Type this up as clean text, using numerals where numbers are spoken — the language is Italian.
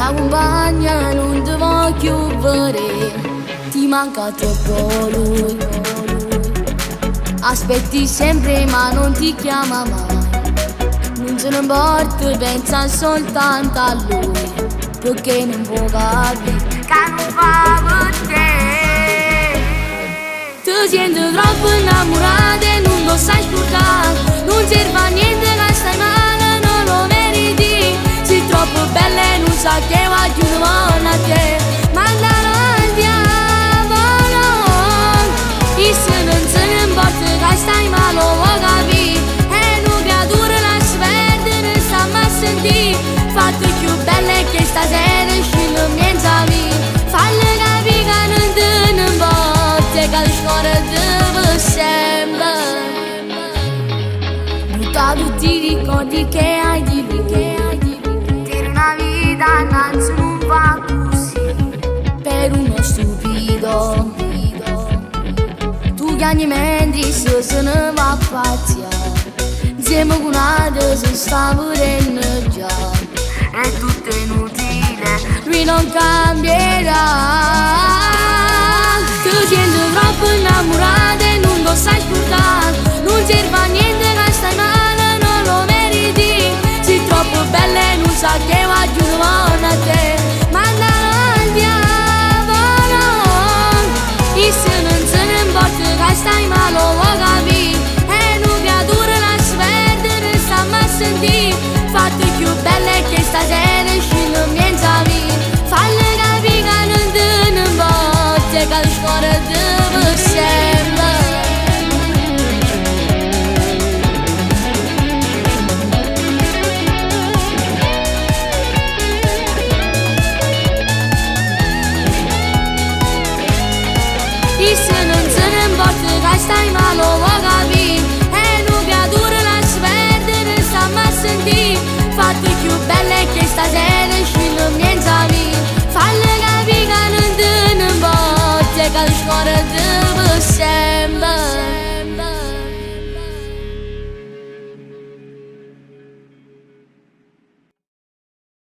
la compagna non ti voglio vedere, ti manca troppo lui. Aspetti sempre ma non ti chiama mai, non se ne importa, pensa soltanto a lui, perché non può capire che non fa per te. Ti senti troppo innamorata e non lo sai scordare, non serve a niente che stai male, non lo meriti. Sei troppo bella e non sa che va più buona a te. Mandalo al diavolo, e se non se ne importa che stai male lo vuoi capire. E non creatura lascia perdere, sta mai a sentire. Fatti più belle che stasera scendo miezza a me. Falle capire che non te ne importa, che le scuole deve sempre. Butta tutti i ricordi che hai di lui, per una vita innanzi non va così. Per uno stupido tu chiami mentre se ne va a pazziare. Insieme con un'altra si sta morendo già, è tutto inutile, lui non cambierà. Ti senti troppo innamorata e non lo sai scordare, non serve a niente che stai male, non lo meriti. Sei troppo bella e non sa che va giù buona a te. Mandalo al diavolo, e se non se ne importa che stai male lo vuoi capire. E non creatura lascia perdere, sta mai a sentire. Fatti più belle che stasera